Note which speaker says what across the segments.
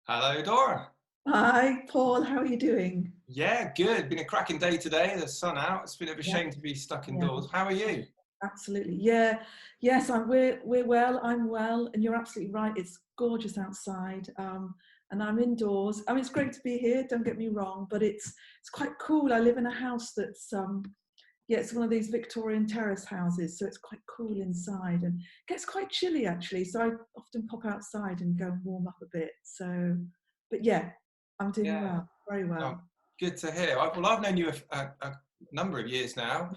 Speaker 1: Hello, Dora.
Speaker 2: Hi, Paul. How are you doing?
Speaker 1: Yeah, good. Been a cracking day today. The sun out. It's been a bit of a
Speaker 2: Yeah,
Speaker 1: shame to be stuck
Speaker 2: yeah,
Speaker 1: indoors. How are you?
Speaker 2: absolutely. Yeah, yes, we're well. I'm well, and you're absolutely right. It's gorgeous outside, and I'm indoors. I mean, it's great to be here. Don't get me wrong, but it's quite cool. I live in a house that's yeah, it's one of these Victorian terrace houses, so it's quite cool inside, and it gets quite chilly actually. So I often pop outside and go and warm up a bit. So, but yeah, I'm doing
Speaker 1: Yeah.
Speaker 2: well, very
Speaker 1: Oh,
Speaker 2: well.
Speaker 1: good to hear. Well, I've known you a number of years now.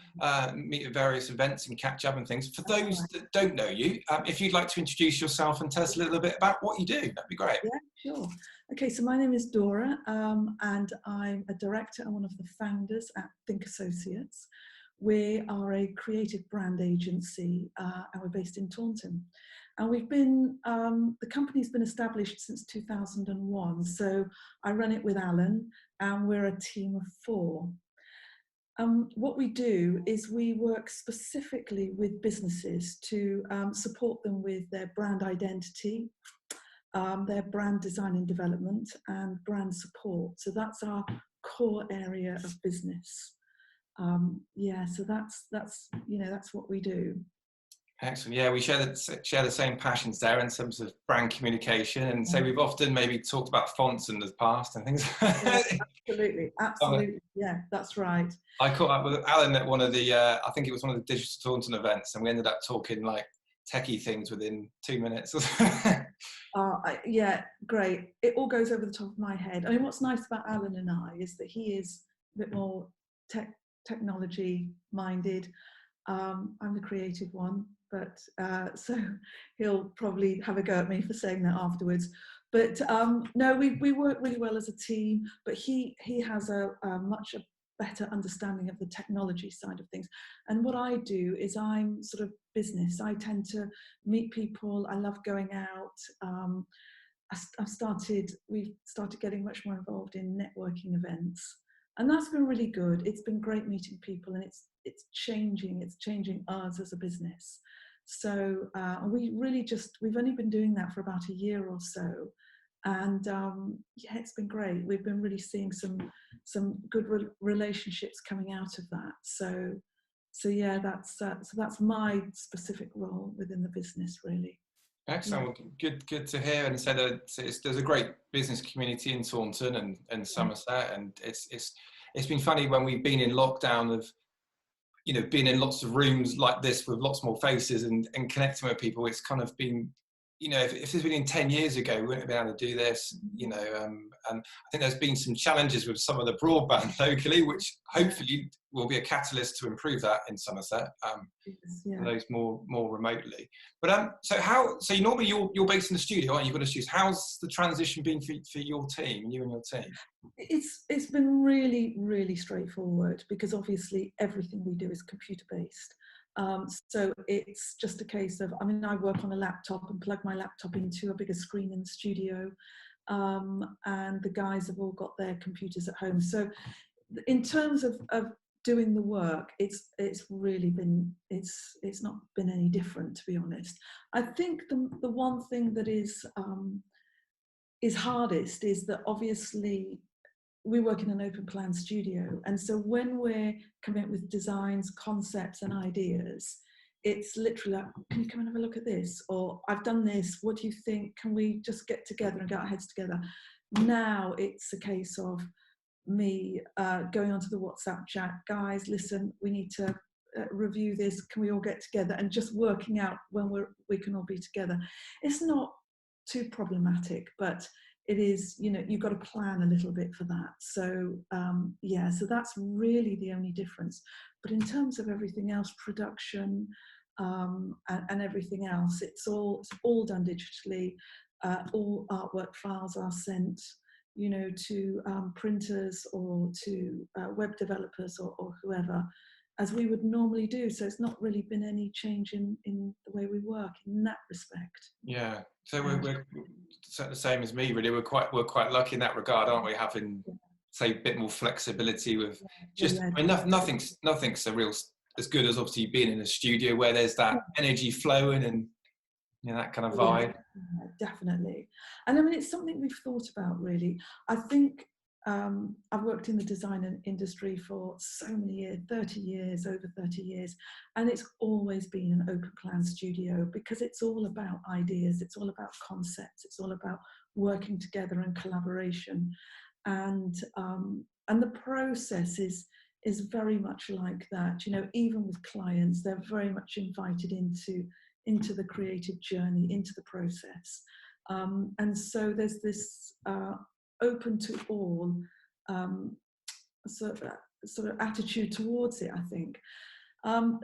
Speaker 1: Meet at various events and catch up and things. For
Speaker 2: That's
Speaker 1: those
Speaker 2: right.
Speaker 1: that don't know you, if you'd like to introduce yourself and tell us a little bit about what you do, that'd be great.
Speaker 2: Yeah, sure. Okay, so my name is Dora, and I'm a director and one of the founders at Think Associates. We are a creative brand agency, and we're based in Taunton. And the company's been established since 2001. So I run it with Alan, and we're a team of four. What we do is we work specifically with businesses to support them with their brand identity, their brand design and development, and brand support. So that's our core area of business. Yeah, so that's what we do.
Speaker 1: Excellent. Yeah, we share the same passions there in terms of brand communication, and so
Speaker 2: Yeah,
Speaker 1: we've often maybe talked about fonts in the past and things.
Speaker 2: yeah, absolutely,
Speaker 1: Um,
Speaker 2: absolutely. Yeah, that's right.
Speaker 1: I caught up with Alan at one of I think it was one of the Digital Taunton events, and we ended up talking like techie things within 2 minutes.
Speaker 2: Yeah, great. It all goes over the top of my head. I mean, what's nice about Alan and I is that he is a bit more technology minded. I'm the creative one, but so he'll probably have a go at me for saying that afterwards. But no, we work really well as a team. But he has a much better understanding of the technology side of things. And what I do is I'm sort of business. I tend to meet people. I love going out. We've started getting much more involved in networking events, and that's been really good. It's been great meeting people, and it's changing us as a business. So we've only been doing that for about a year or so, and yeah, it's been great. We've been really seeing some good relationships coming out of that. So yeah, that's my specific role within the business, really. Yeah.
Speaker 1: Excellent. Well, good to hear. And so there's a great business community in Taunton and
Speaker 2: Yeah.
Speaker 1: Somerset, and it's been funny when we've been in lockdown of being in lots of rooms like this with lots more faces and connecting with people. It's kind of been, if this had been in 10 years ago, we wouldn't have been able to do this, and I think there's been some challenges with some of the broadband locally, which
Speaker 2: Yeah.
Speaker 1: hopefully will be a catalyst to improve that in Somerset, for
Speaker 2: Yeah.
Speaker 1: those more remotely. But so normally you're based in the studio, aren't you? You've got a studio. How's the transition been for your team, you and your team?
Speaker 2: It's been really straightforward because obviously everything we do is computer based. So it's just a case of, I mean, I work on a laptop and plug my laptop into a bigger screen in the studio, and the guys have all got their computers at home. So in terms of doing the work, it's really been it's not been any different, to be honest. I think the one thing that is hardest is that obviously we work in an open plan studio, and so when we're coming up with designs, concepts and ideas, it's literally like, can you come and have a look at this, or I've done this, what do you think, can we just get together and get our heads together? Now it's a case of me going onto the WhatsApp chat, guys, listen, we need to review this, can we all get together, and just working out when we can all be together. It's not too problematic, but it is, you've got to plan a little bit for that. So yeah, so that's really the only difference. But in terms of everything else, production, and everything else, it's all done digitally. All artwork files are sent, to printers or to web developers or whoever, as we would normally do. So it's not really been any change in the way we work in that respect.
Speaker 1: Yeah, so
Speaker 2: Yeah.
Speaker 1: we're the same as me, really. We're quite lucky in that regard, aren't we? Having,
Speaker 2: Yeah,
Speaker 1: say, a bit more flexibility with
Speaker 2: yeah,
Speaker 1: just,
Speaker 2: yeah,
Speaker 1: I mean, nothing's a real as good as obviously being in a studio where there's that energy flowing and Yeah, that kind of
Speaker 2: Yeah,
Speaker 1: vibe.
Speaker 2: yeah, definitely. And I mean, it's something we've thought about really. I think I've worked in the design industry for so many years, 30 years, over 30 years, and it's always been an open plan studio because it's all about ideas, it's all about concepts, it's all about working together and collaboration. And the process is very much like that. You know, even with clients, they're very much invited into the creative journey, into the process. And so there's this open to all um, sort of attitude towards it, I think.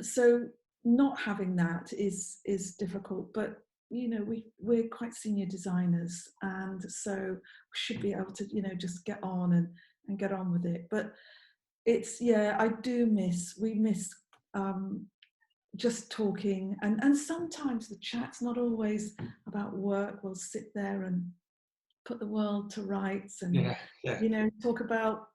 Speaker 2: So not having that is difficult, but you know, we're quite senior designers, and so we should be able to, you know, just get on and get on with it. But it's, yeah, we miss just talking, and sometimes the chat's not always about work. We'll sit there and put the world to rights and,
Speaker 1: Yeah, yeah.
Speaker 2: you know, talk about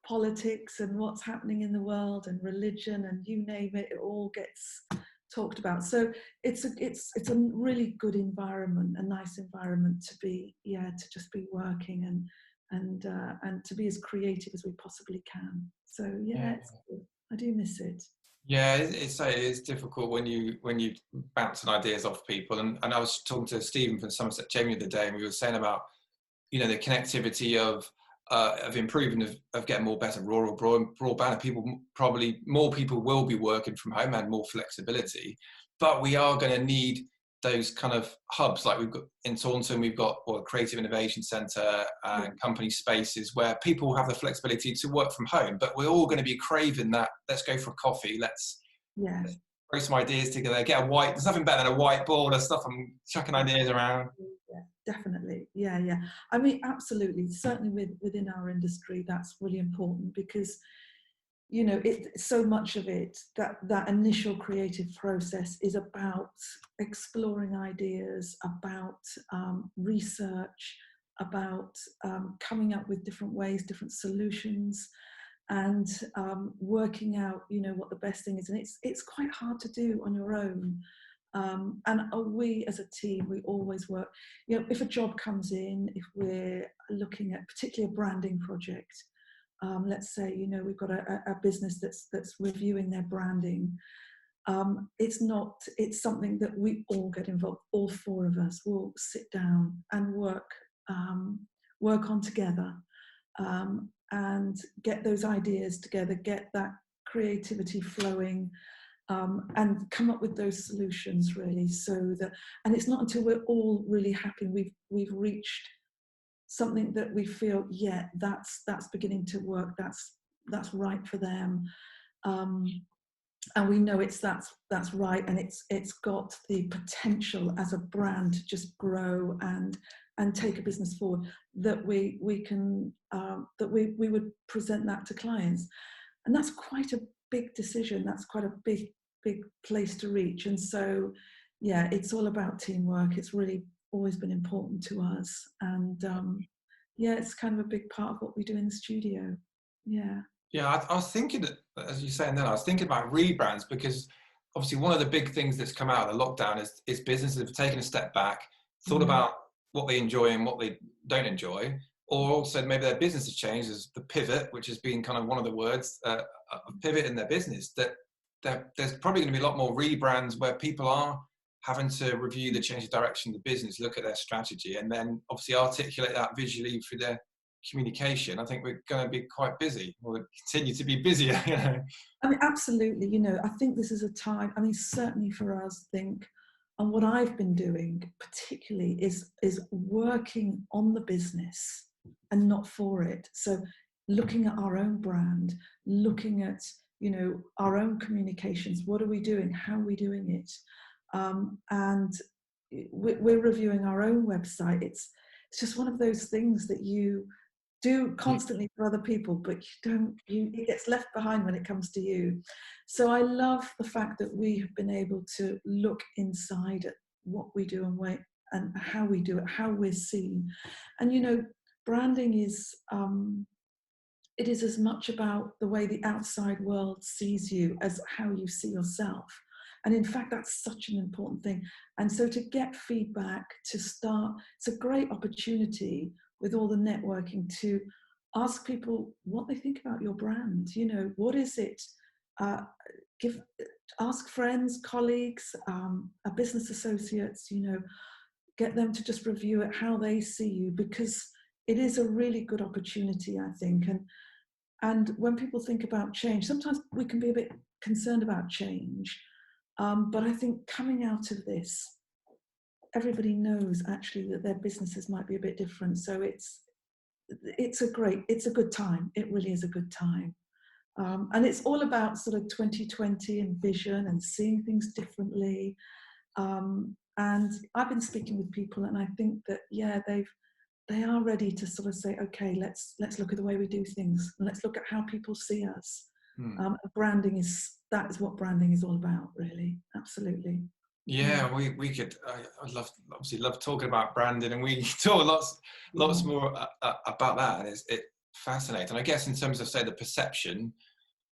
Speaker 2: politics and what's happening in the world and religion and you name it, it all gets talked about. So it's a really good environment, a nice environment to be, yeah, to just be working and to be as creative as we possibly can. So yeah,
Speaker 1: Yeah.
Speaker 2: it's good. I do miss it.
Speaker 1: Yeah, it's difficult when you bouncing ideas off people. And I was talking to Stephen from Somerset Jamie the other day, and we were saying about, you know, the connectivity of improving, of getting more better rural broadband. And people, probably more people will be working from home and more flexibility, but we are going to need those kind of hubs like we've got in Taunton. We've got a creative innovation centre and company spaces where people have the flexibility to work from home, but we're all going to be craving that. Let's go for a coffee. Let's throw some ideas together. There's nothing better than a whiteboard or stuff. I'm chucking ideas around.
Speaker 2: Yeah, definitely. Yeah, yeah. I mean, absolutely. Certainly within our industry, that's really important because, you know, so much of it, that initial creative process is about exploring ideas, about research, about coming up with different ways, different solutions, and working out, you know, what the best thing is. And it's quite hard to do on your own. And we as a team, we always work, you know, if a job comes in, if we're looking at particularly a branding project, let's say, you know, we've got a business that's reviewing their branding. It's something that we all get involved, all four of us will sit down and work on together, and get those ideas together, get that creativity flowing, and come up with those solutions really. So that, and it's not until we're all really happy, we've reached something that we feel, yeah, that's beginning to work, that's right for them, and we know that's right, and it's got the potential as a brand to just grow and take a business forward, that we can that we would present that to clients. And that's quite a big decision, that's quite a big place to reach. And so yeah, it's all about teamwork. It's really always been important to us, and yeah, it's kind of a big part of what we do in the studio. Yeah.
Speaker 1: Yeah, I was thinking that, as you're saying then, I was thinking about rebrands, because obviously one of the big things that's come out of the lockdown is businesses have taken a step back, thought about what they enjoy and what they don't enjoy, or also maybe their business has changed, as the pivot, which has been kind of one of the words, a pivot in their business, that there's probably going to be a lot more rebrands where people are having to review the change of direction of the business, look at their strategy, and then obviously articulate that visually through their communication. I think we're going to be quite busy. We'll continue to be busier. You know?
Speaker 2: I mean, absolutely. You know, I think this is a time, I mean, certainly for us, and what I've been doing particularly is working on the business and not for it. So looking at our own brand, looking at, you know, our own communications. What are we doing? How are we doing it? And we're reviewing our own website. It's just one of those things that you do constantly for other people, but it gets left behind when it comes to you. So I love the fact that we have been able to look inside at what we do and how we do it, how we're seen. And, you know, branding is, it is as much about the way the outside world sees you as how you see yourself. And in fact, that's such an important thing. And so to get feedback, to start, it's a great opportunity with all the networking to ask people what they think about your brand. You know, what is it? Ask friends, colleagues, business associates, you know, get them to just review it, how they see you, because it is a really good opportunity, I think. And when people think about change, sometimes we can be a bit concerned about change. But I think coming out of this, everybody knows actually that their businesses might be a bit different. So it's a good time. It really is a good time. And it's all about sort of 2020 and vision and seeing things differently. And I've been speaking with people, and I think that, yeah, they are ready to sort of say, okay, let's look at the way we do things, and let's look at how people see us. That is what branding is all about, really. Absolutely.
Speaker 1: Yeah, we could. I'd obviously love talking about branding, and we talk lots more about that. And it's fascinating. I guess in terms of, say, the perception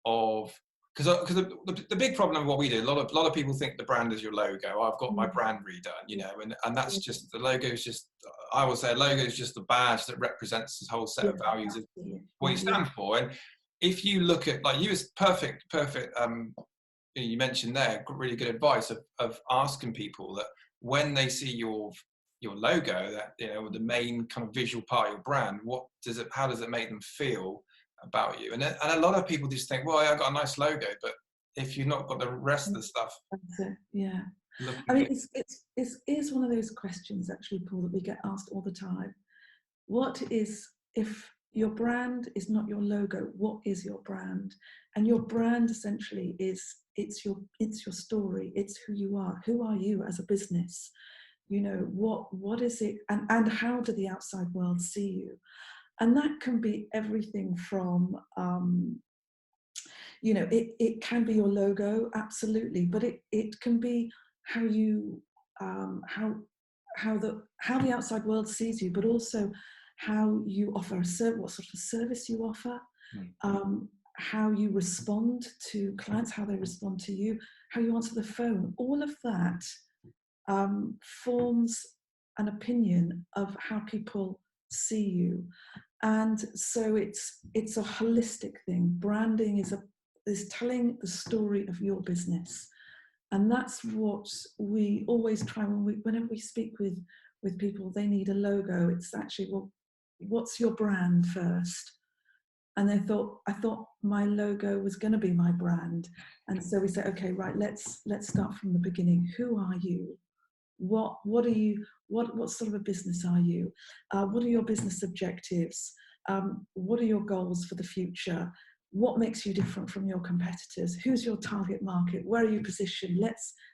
Speaker 1: of, because the big problem of what we do, a lot of people think the brand is your logo. I've got my brand redone, you know, and that's just, the logo is just, I will say a logo is just a badge that represents this whole set of values of what you stand for. And if you look at, like, you was perfect you mentioned there, really good advice of asking people that when they see your logo, that, you know, the main kind of visual part of your brand, how does it make them feel about you? And a lot of people just think, well, I've got a nice logo, but if you've not got the rest of the stuff.
Speaker 2: That's it, yeah. I mean, it's one of those questions, actually, Paul, that we get asked all the time. If your brand is not your logo, what is your brand? And your brand essentially it's your story. It's who you are. Who are you as a business? You know, what is it, and how do the outside world see you? And that can be everything from, you know, it can be your logo, absolutely, but it can be how you, how the outside world sees you, but also how you offer what sort of service you offer, how you respond to clients, how they respond to you, how you answer the phone. All of that forms an opinion of how people see you. And so it's a holistic thing. Branding is telling the story of your business. And that's what we always try whenever we speak with people. They need a logo. It's actually, well, what's your brand first? And I thought my logo was going to be my brand. And so we say, okay, right, let's start from the beginning. Who are you? What are you? What sort of a business are you? What are your business objectives? What are your goals for the future? What makes you different from your competitors? Who's your target market? Where are you positioned?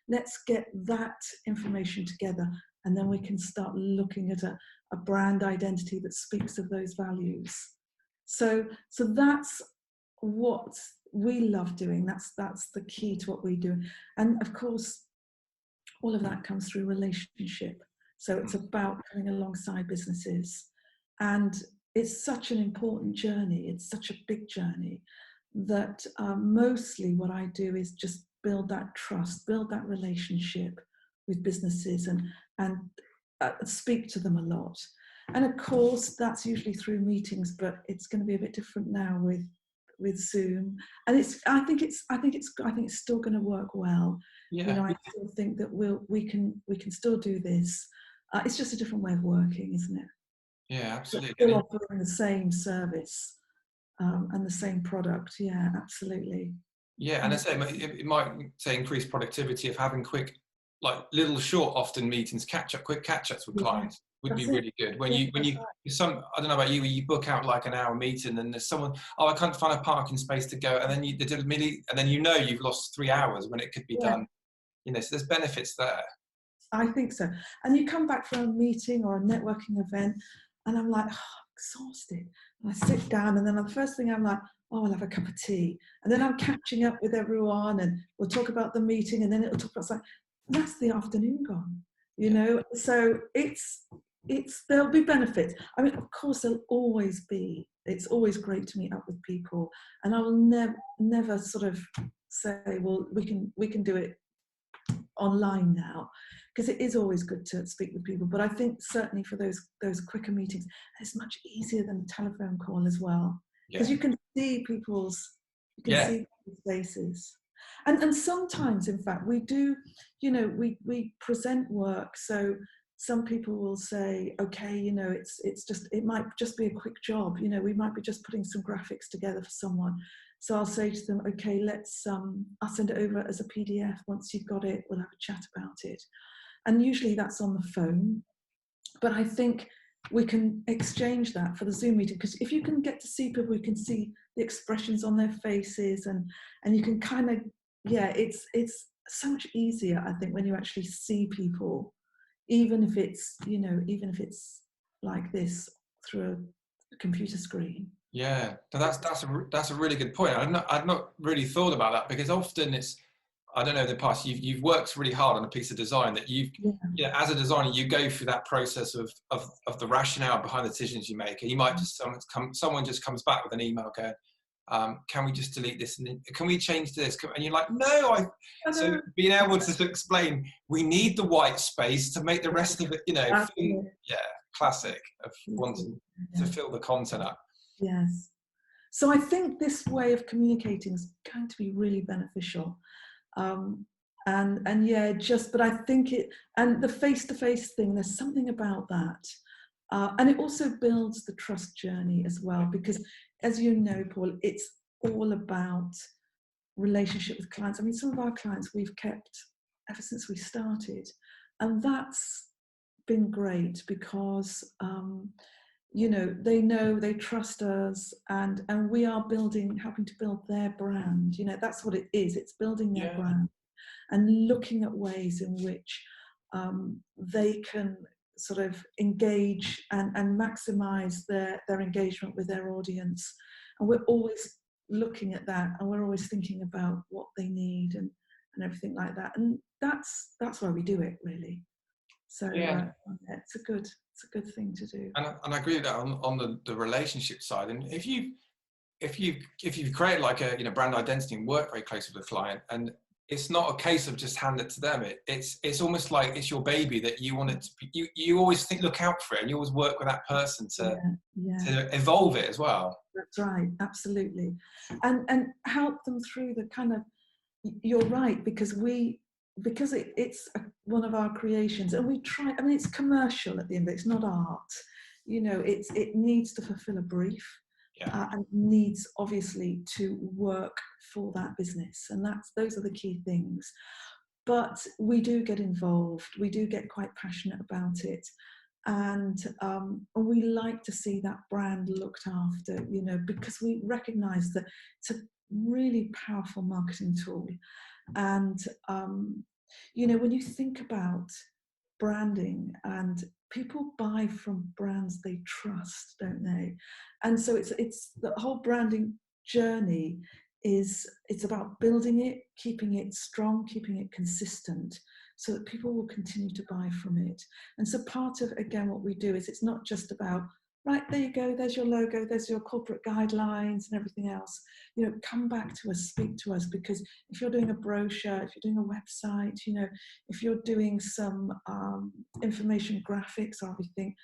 Speaker 2: Let's get that information together, and then we can start looking at a brand identity that speaks of those values. So that's what we love doing. That's the key to what we do. And of course, all of that comes through relationship. So it's about coming alongside businesses. And it's such an important journey. It's such a big journey that mostly what I do is just build that trust, build that relationship with businesses, and speak to them a lot. And of course, that's usually through meetings, but it's going to be a bit different now with Zoom. And I think it's still going to work well.
Speaker 1: Yeah.
Speaker 2: You know, I still think that we can still do this. It's just a different way of working, isn't it?
Speaker 1: Yeah, absolutely.
Speaker 2: Still offering the same service and the same product. Yeah, absolutely.
Speaker 1: Yeah, and I say it might say increase productivity of having quick, like little short, often meetings, quick catch-ups with clients would be really good. When you I don't know about you, when you book out like an hour meeting and there's someone, I can't find a parking space to go, and then you've lost 3 hours when it could be done. You know, so there's benefits there.
Speaker 2: I think so. And you come back from a meeting or a networking event, and I'm like, I'm exhausted. And I sit down, and then the first thing I'm like, I'll have a cup of tea. And then I'm catching up with everyone, and we'll talk about the meeting, and then it'll talk about that's the afternoon gone, you know. So there'll be benefits. I mean, of course, there'll always be. It's always great to meet up with people, and I will never sort of say, well, we can do it online now, because it is always good to speak with people. But I think certainly for those quicker meetings, it's much easier than a telephone call as well, because
Speaker 1: Yeah.
Speaker 2: you can see people's
Speaker 1: Yeah.
Speaker 2: faces. And sometimes, in fact, we do, you know, we present work. So some people will say, okay, you know, it might just be a quick job. You know, we might be just putting some graphics together for someone. So I'll say to them, okay, I'll send it over as a PDF. Once you've got it, we'll have a chat about it. And usually that's on the phone. But I think we can exchange that for the Zoom meeting, because if you can get to see people, you can see the expressions on their faces, and you can kind of, yeah, it's so much easier, I think, when you actually see people, even if it's, you know, even if it's like this through a computer screen.
Speaker 1: Yeah, so that's a really good point. I'd not really thought about that, because often it's, I don't know, in the past you've worked really hard on a piece of design that you know, as a designer, you go through that process of the rationale behind the decisions you make, and you might just someone just comes back with an email going, can we just delete this, and can we change this? And you're like, no, so being able to explain, we need the white space to make the rest of it, you know, classic of wanting to fill the content up.
Speaker 2: Yes. So I think this way of communicating is going to be really beneficial. And yeah, but I think and the face-to-face thing, there's something about that. And it also builds the trust journey as well, because as you know, Paul, it's all about relationship with clients. I mean, some of our clients we've kept ever since we started, and that's been great because, you know, they trust us, and we are helping to build their brand. You know, that's what it is. It's building their brand and looking at ways in which they can sort of engage and maximize their engagement with their audience. And we're always looking at that, and we're always thinking about what they need and everything like that. And that's why we do it, really. So it's a good thing to do.
Speaker 1: And I agree with that on the relationship side. And if you've created like a, you know, brand identity and work very closely with the client, and it's not a case of just hand it to them. It's almost like it's your baby that you want it to be. You always look out for it, and you always work with that person to evolve it as well.
Speaker 2: That's right, absolutely, and help them through the kind of. You're right, because it's one of our creations, and we try. I mean, it's commercial at the end of it. It's not art. You know, it needs to fulfil a brief. And needs obviously to work for that business, and those are the key things. But we do get involved, we do get quite passionate about it, and we like to see that brand looked after, you know, because we recognize that it's a really powerful marketing tool. And you know, when you think about branding, and people buy from brands they trust, don't they? And so it's the whole branding journey it's about building it, keeping it strong, keeping it consistent, so that people will continue to buy from it. And so part of, again, what we do is, it's not just about, right, there you go, there's your logo, there's your corporate guidelines and everything else. You know, come back to us, speak to us, because if you're doing a brochure, if you're doing a website, you know, if you're doing some information graphics or everything,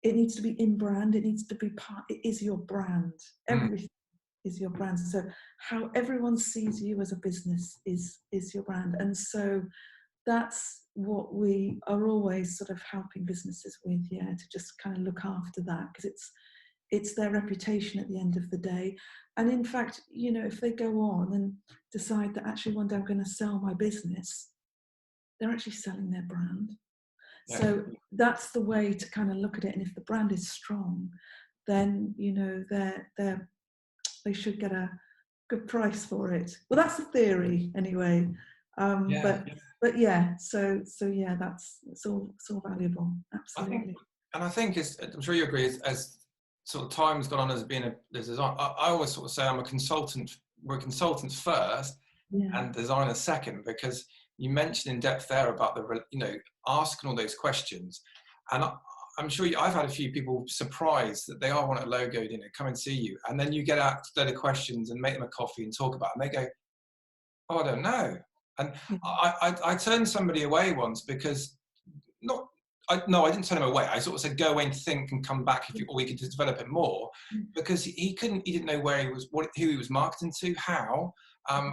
Speaker 2: it needs to be in brand, it needs to be it is your brand. Everything is your brand. So how everyone sees you as a business is your brand. And so that's what we are always sort of helping businesses with, to just kind of look after that, because it's their reputation at the end of the day. And in fact, you know, if they go on and decide that actually one day I'm going to sell my business, they're actually selling their brand. So that's the way to kind of look at it. And if the brand is strong, then, you know, they should get a good price for it. Well, that's the theory anyway. But yeah, so yeah, it's all valuable. Absolutely.
Speaker 1: I think I'm sure you agree, as sort of time's gone on as being a design, I always sort of say I'm a consultant. We're consultants first, and designers second, because you mentioned in depth there about the, you know, asking all those questions. And I'm sure I've had a few people surprised that they want a logo, you know, come and see you, and then you get out to the questions and make them a coffee and talk about it, and they go, oh, I don't know. And
Speaker 2: yeah,
Speaker 1: I turned somebody away once because not. No, I didn't turn him away. I sort of said, go away and think and come back if you, or we could develop it more, because he didn't know where he was, who he was marketing to, how,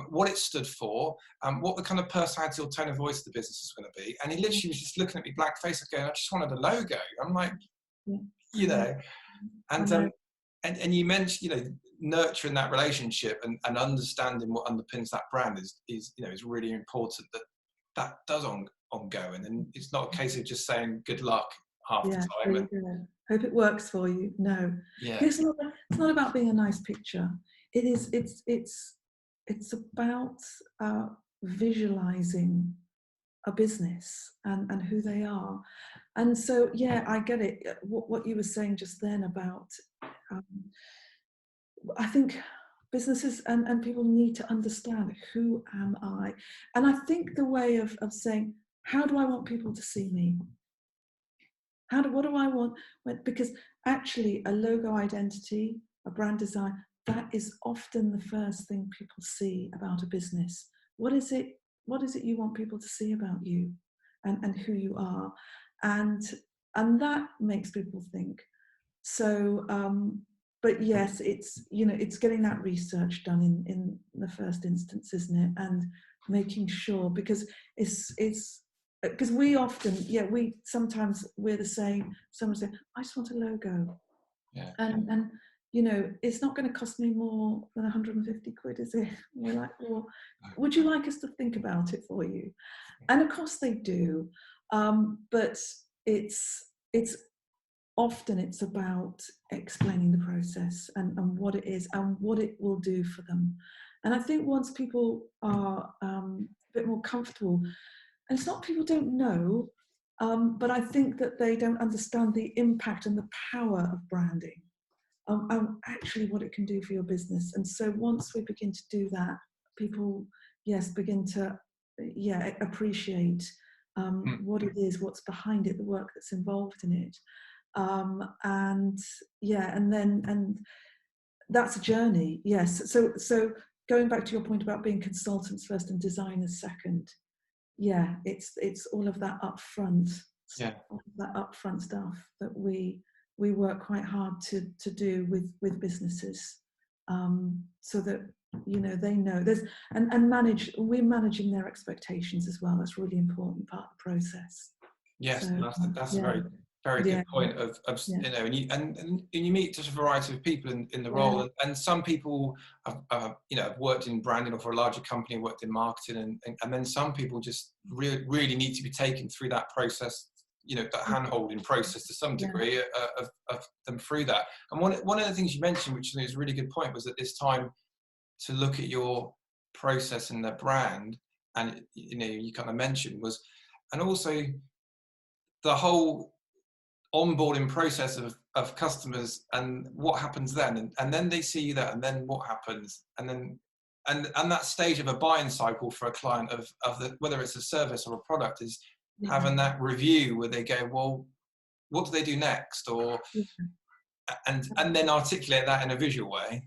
Speaker 1: what it stood for, what the kind of personality or tone of voice of the business is going to be. And he literally was just looking at me black face going, I just wanted a logo. I'm like,
Speaker 2: yeah,
Speaker 1: you know,
Speaker 2: I
Speaker 1: and
Speaker 2: know.
Speaker 1: and you mentioned, nurturing that relationship and understanding what underpins that brand is really important, that does ongoing, and it's not a case of just saying good luck half the
Speaker 2: Yeah, there
Speaker 1: time.
Speaker 2: you go. Hope it works for you. No,
Speaker 1: Yeah,
Speaker 2: it's not about being a nice picture. It is. It's about visualizing a business and who they are. And so, yeah, I get it. What you were saying just then about, um, I think businesses and people need to understand, who am I? And I think the way of saying, how do I want people to see me? What do I want? Because actually a logo identity, a brand design, that is often the first thing people see about a business. What is it you want people to see about you and who you are? And that makes people think. So but yes, it's getting that research done in the first instance, isn't it? And making sure, because it's because we often, sometimes we're the same. Someone say, I just want a logo,
Speaker 1: yeah,
Speaker 2: and it's not going to cost me more than 150 quid, is it? We're like, well, would you like us to think about it for you? And of course they do, but it's often it's about explaining the process and what it is and what it will do for them. And I think once people are a bit more comfortable, and it's not people don't know, but I think that they don't understand the impact and the power of branding, actually what it can do for your business. And so once we begin to do that, people, yes, begin to, appreciate what it is, what's behind it, the work that's involved in it. And that's a journey. Yes. So going back to your point about being consultants first and designers second, it's all of that upfront,
Speaker 1: yeah.
Speaker 2: stuff that we work quite hard to do with businesses, so that they know there's and we're managing their expectations as well. That's a really important part of the process.
Speaker 1: Yes,
Speaker 2: So
Speaker 1: that's a very good point of and you meet just a variety of people in the role, and some people have worked in branding or for a larger company, worked in marketing, and then some people just really need to be taken through that process, that hand-holding process to some degree, of them through that. And one of the things you mentioned, which is a really good point, was that it's time to look at your process and the brand, and you kind of mentioned was, and also the whole onboarding process of customers and what happens then, and then they see that, and then what happens, and then and that stage of a buying cycle for a client of the, whether it's a service or a product, is having that review where they go, well, what do they do next, or and then articulate that in a visual way.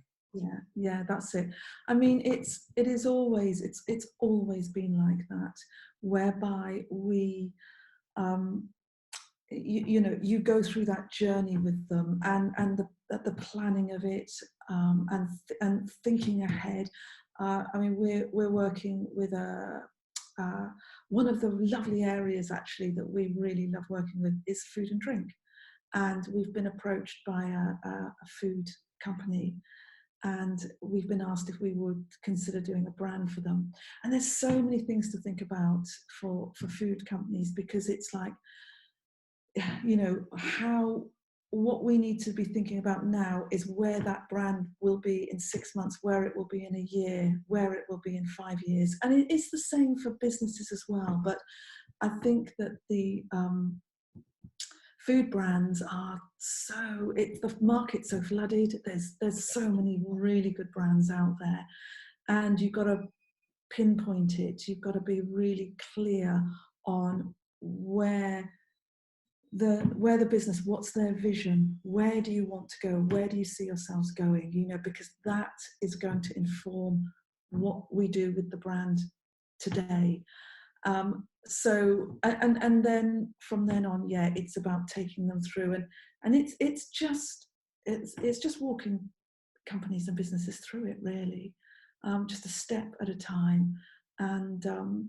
Speaker 2: That's it. I mean, it's always been like that, whereby we you go through that journey with them, and the planning of it, and thinking ahead. I mean, we're working with one of the lovely areas actually that we really love working with is food and drink, and we've been approached by a food company, and we've been asked if we would consider doing a brand for them. And there's so many things to think about for food companies, because it's like, what we need to be thinking about now is where that brand will be in 6 months, where it will be in a year, where it will be in 5 years. And it's the same for businesses as well. But I think that the food brands are the market's so flooded. There's so many really good brands out there, and you've got to pinpoint it. You've got to be really clear on where the business, what's their vision, where do you want to go, where do you see yourselves going, because that is going to inform what we do with the brand today. And then from then on, yeah, it's about taking them through, and it's just walking companies and businesses through it, really, just a step at a time. And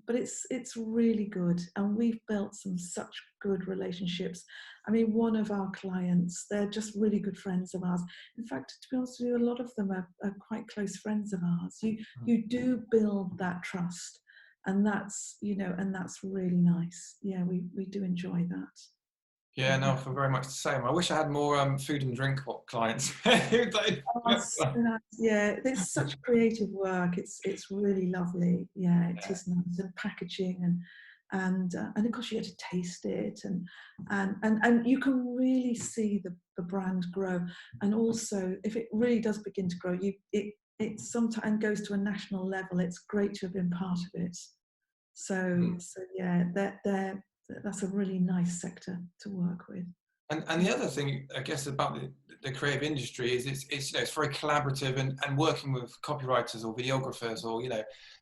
Speaker 2: but it's really good, and we've built such good relationships. I mean, one of our clients, they're just really good friends of ours. In fact, to be honest with you, a lot of them are quite close friends of ours. You do build that trust, and that's really nice. Yeah, we do enjoy that.
Speaker 1: Yeah, no, I feel very much the same. I wish I had more food and drink clients.
Speaker 2: Oh, so nice. Yeah, it's such creative work. It's really lovely. Yeah, it is nice, and packaging and of course you get to taste it, and you can really see the brand grow. And also, if it really does begin to grow, it sometimes goes to a national level. It's great to have been part of it. So yeah, that's a really nice sector to work with.
Speaker 1: And the other thing, I guess, about the creative industry is it's very collaborative, and working with copywriters or videographers, or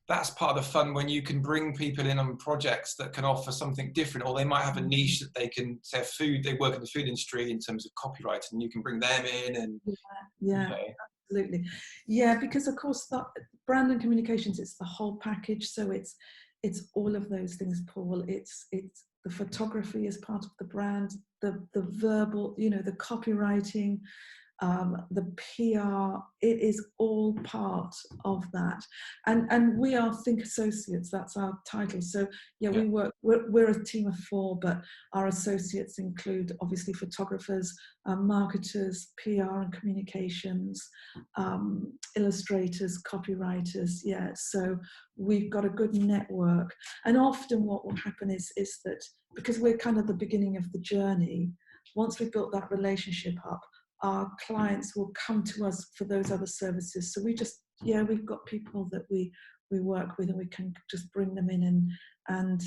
Speaker 1: that's part of the fun, when you can bring people in on projects that can offer something different, or they might have a niche that they can say they work in the food industry in terms of copywriting, and you can bring them in and
Speaker 2: yeah. Absolutely. Yeah, because of course that brand and communications, it's the whole package. So it's all of those things, Paul. It's the photography as part of the brand, the verbal, the copywriting, the PR. It is all part of that. And we are Think Associates, that's our title. So yeah, we're a team of 4, but our associates include obviously photographers, marketers, PR and communications, illustrators, copywriters. Yeah, so we've got a good network. And often what will happen is that because we're kind of the beginning of the journey, once we've built that relationship up, our clients will come to us for those other services. So we've got people that we work with, and we can just bring them in, and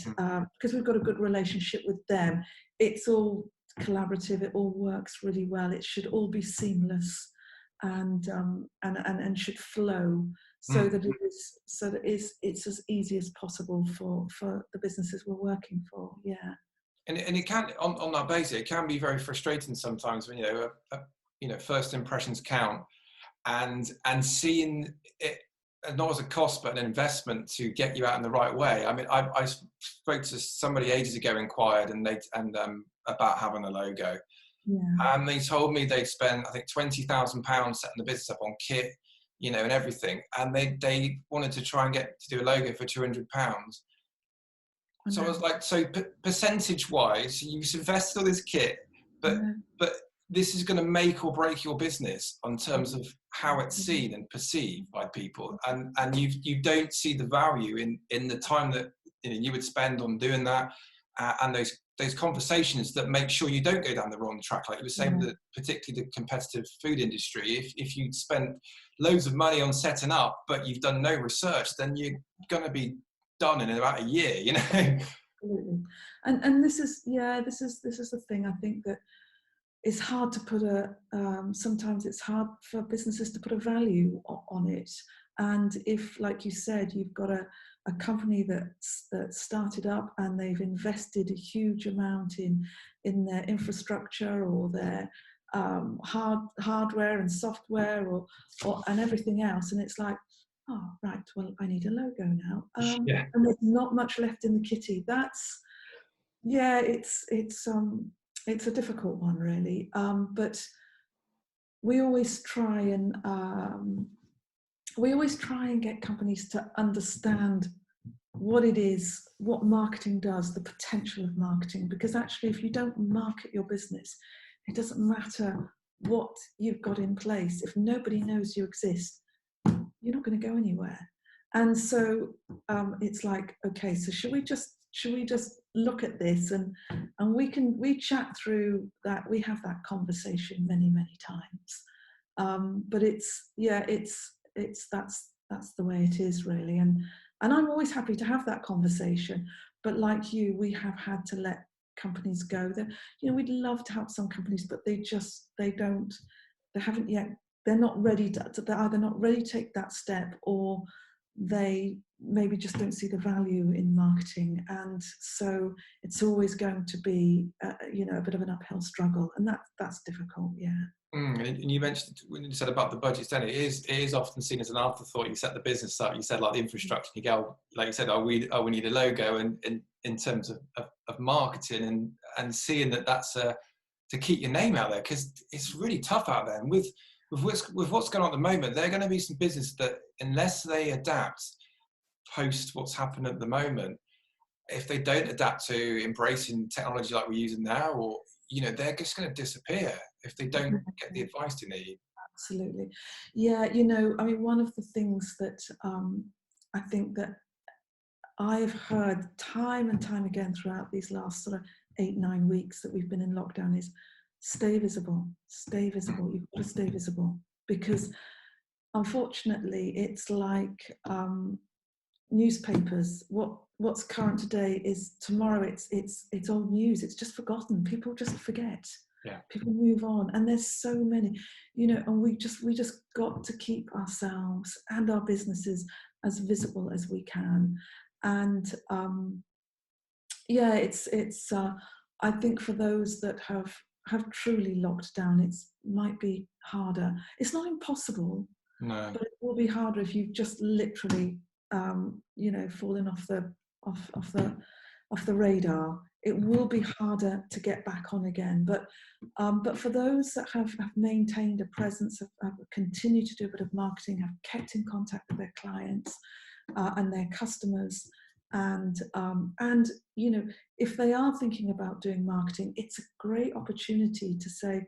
Speaker 2: because we've got a good relationship with them, it's all collaborative. It all works really well. It should all be seamless, and should flow, so that it's as easy as possible for the businesses we're working for. Yeah.
Speaker 1: And it can, on that basis, it can be very frustrating sometimes when first impressions count, and seeing it not as a cost but an investment to get you out in the right way. I mean, I spoke to somebody ages ago, inquired, and about having a logo, and they told me they'd spent, I think, £20,000 setting the business up on kit, and everything, and they wanted to try and get to do a logo for £200. So I was like, so percentage-wise, you've invested all this kit, but this is going to make or break your business on terms of how it's seen and perceived by people, and you don't see the value in the time that you would spend on doing that, and those conversations that make sure you don't go down the wrong track. Like you were saying, particularly the competitive food industry, if you'd spent loads of money on setting up, but you've done no research, then you're going to be done in about a year.
Speaker 2: Absolutely. And this is the thing. I think that it's hard to put sometimes it's hard for businesses to put a value on it. And if, like you said, you've got a company that started up and they've invested a huge amount in their infrastructure, or their hardware and software, or and everything else, and it's like, oh right, well I need a logo now, and there's not much left in the kitty. It's a difficult one, really, but we always try and get companies to understand what it is, what marketing does, the potential of marketing. Because actually, if you don't market your business, it doesn't matter what you've got in place. If nobody knows you exist, you're not going to go anywhere. And so it's like, okay, so should we just look at this, and we chat through that. We have that conversation many times, but that's the way it is, really. And I'm always happy to have that conversation, but like you, we have had to let companies go. That we'd love to help some companies, but they haven't yet. They're not ready they're either not ready to take that step, or they maybe just don't see the value in marketing, and so it's always going to be a bit of an uphill struggle, and that's difficult. Yeah.
Speaker 1: And you mentioned, when you said about the budgets, then it is often seen as an afterthought. You set the business up, you said like the infrastructure, you go, like you said, we need a logo, and in terms of marketing, and seeing that's to keep your name out there, because it's really tough out there. And with what's going on at the moment, there are going to be some businesses that, unless they adapt post what's happened at the moment, if they don't adapt to embracing technology like we're using now, or they're just going to disappear if they don't get the advice they need.
Speaker 2: Absolutely. Yeah, I mean, one of the things that I think that I've heard time and time again throughout these last sort of 8-9 weeks that we've been in lockdown is stay visible, stay visible. You've got to stay visible, because unfortunately it's like newspapers. What's current today is tomorrow it's old news. It's just forgotten. People just forget.
Speaker 1: Yeah.
Speaker 2: People move on, and there's so many, and we just got to keep ourselves and our businesses as visible as we can. And it's I think for those that have truly locked down, it might be harder. It's not impossible,
Speaker 1: no,
Speaker 2: but it will be harder if you've just literally fallen off the radar. It will be harder to get back on again. But for those that have maintained a presence, have continued to do a bit of marketing, have kept in contact with their clients and their customers, and if they are thinking about doing marketing, it's a great opportunity to say,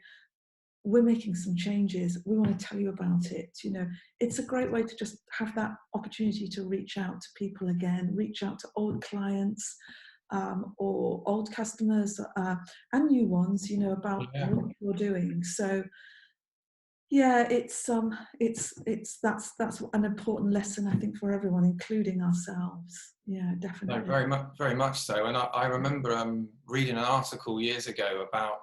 Speaker 2: we're making some changes, we want to tell you about it. It's a great way to just have that opportunity to reach out to people again, reach out to old clients or old customers and new ones, about what you're doing. So yeah, it's that's an important lesson, I think, for everyone, including ourselves. Yeah, definitely.
Speaker 1: No, very much so. And I remember reading an article years ago about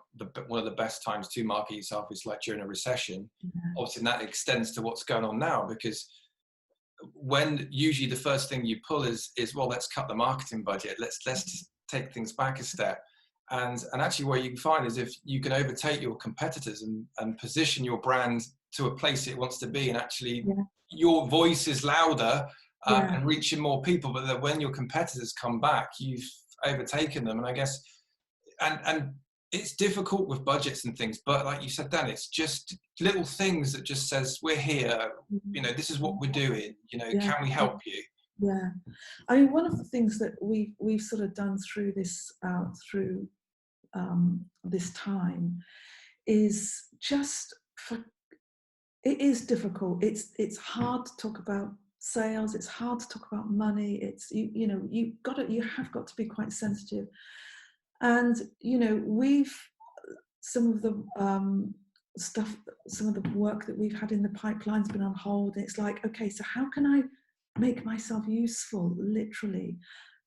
Speaker 1: one of the best times to market yourself is like during a recession.
Speaker 2: Yeah.
Speaker 1: Obviously, that extends to what's going on now, because when usually the first thing you pull is well, let's cut the marketing budget. Let's just take things back a step. And actually what you can find is if you can overtake your competitors and position your brand to a place it wants to be, and actually your voice is louder and reaching more people, but that when your competitors come back, you've overtaken them. And I guess, and it's difficult with budgets and things, but like you said, Dan, it's just little things that just says, we're here, this is what we're doing, can we help you?
Speaker 2: Yeah, I mean, one of the things that we've sort of done through this this time is just it is difficult. It's hard to talk about sales. It's hard to talk about money. It's you have got to be quite sensitive, and we've some of the some of the work that we've had in the pipeline's been on hold. And it's like, okay, so how can I make myself useful, literally?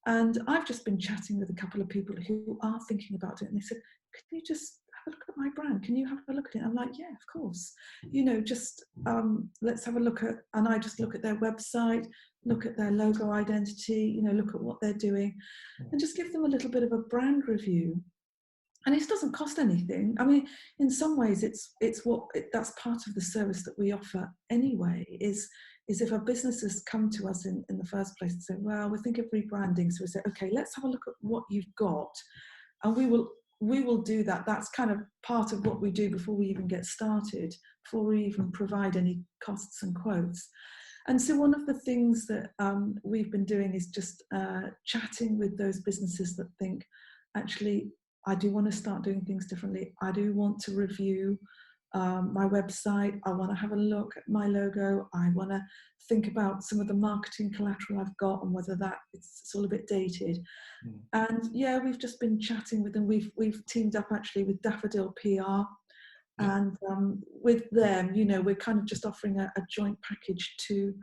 Speaker 2: And I've just been chatting with a couple of people who are thinking about it, and they said, can you just have a look at my brand? Can you have a look at it? I'm like, yeah, of course. Just let's have a look at, and I just look at their website, look at their logo identity, look at what they're doing, and just give them a little bit of a brand review. And it doesn't cost anything. I mean, in some ways, that's part of the service that we offer anyway, is if a business has come to us in the first place and say, well, we're thinking of rebranding. So we say, okay, let's have a look at what you've got. And we will do that. That's kind of part of what we do before we even get started, before we even provide any costs and quotes. And so one of the things that we've been doing is just chatting with those businesses that think, actually, I do want to start doing things differently. I do want to review my website. I want to have a look at my logo. I want to think about some of the marketing collateral I've got and whether it's all a bit dated. And yeah, we've just been chatting with them. We've teamed up actually with Daffodil PR, and with them, we're kind of just offering a joint package to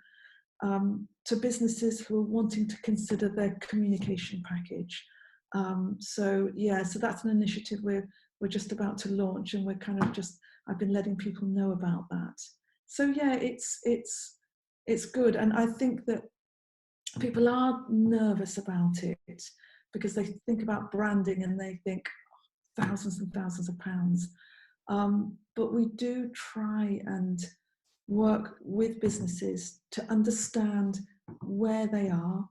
Speaker 2: businesses who are wanting to consider their communication package. So that's an initiative we're just about to launch, and we're kind of I've been letting people know about that. So yeah, it's good, and I think that people are nervous about it because they think about branding and they think thousands and thousands of pounds. But we do try and work with businesses to understand where they are,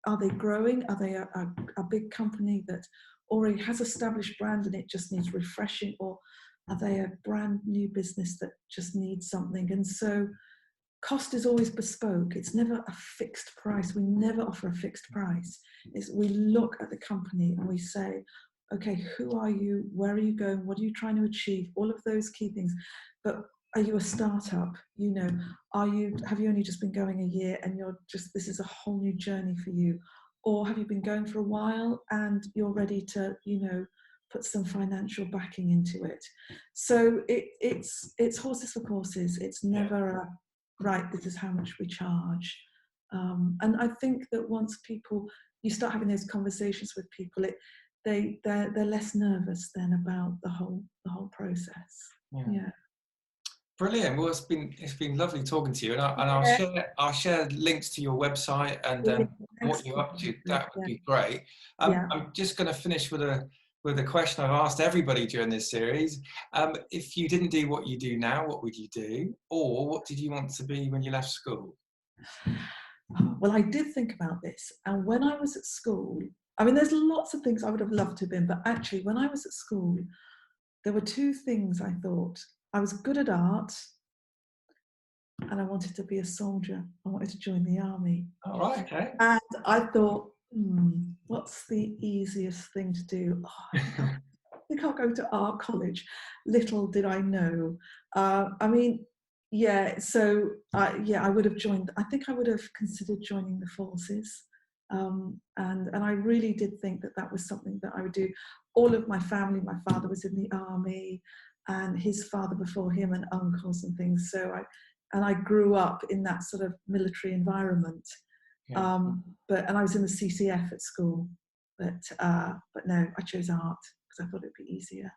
Speaker 2: are they growing? Are they a big company that already has established brand and it just needs refreshing, or are they a brand new business that just needs something? And so cost is always bespoke. It's never a fixed price. We never offer a fixed price. We look at the company and we say, okay, who are you? Where are you going? What are you trying to achieve? All of those key things. But are you a startup? You know, have you only just been going a year and this is a whole new journey for you? Or have you been going for a while and you're ready to, you know, put some financial backing into it? So it's horses for courses. It's never right, this is how much we charge. And I think that once you start having those conversations with people, they're less nervous then about the whole process. Yeah.
Speaker 1: Brilliant. Well, it's been lovely talking to you, and I'll share links to your website and what you're up to. That would be great. I'm just going to finish with a question I've asked everybody during this series. If you didn't do what you do now, what would you do, or what did you want to be when you left school?
Speaker 2: Well, I did think about this, and when I was at school, I mean, there's lots of things I would have loved to have been, but actually, when I was at school, there were two things I thought. I was good at art, and I wanted to be a soldier. I wanted to join the army.
Speaker 1: All right, okay.
Speaker 2: And I thought, what's the easiest thing to do? Oh, I think I'll go to art college. Little did I know. I mean, yeah, so I would have joined. I think I would have considered joining the forces. And I really did think that was something that I would do. All of my family, my father was in the army, and his father before him, and uncles and things. So I grew up in that sort of military environment.
Speaker 1: Yeah.
Speaker 2: And I was in the CCF at school, but no, I chose art because I thought it'd be easier.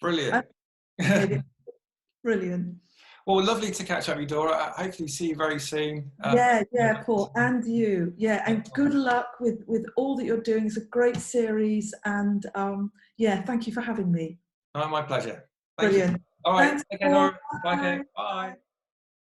Speaker 1: Brilliant.
Speaker 2: Brilliant.
Speaker 1: Well, lovely to catch up with you, Dora. Hopefully see you very soon.
Speaker 2: Yeah, Paul, and you. Yeah, and good luck with all that you're doing. It's a great series, and thank you for having me.
Speaker 1: Oh, my pleasure.
Speaker 2: Brilliant.
Speaker 1: Thank you. All right.
Speaker 2: Thanks,
Speaker 1: Take care, Dora. Bye.
Speaker 2: Bye.
Speaker 1: Bye.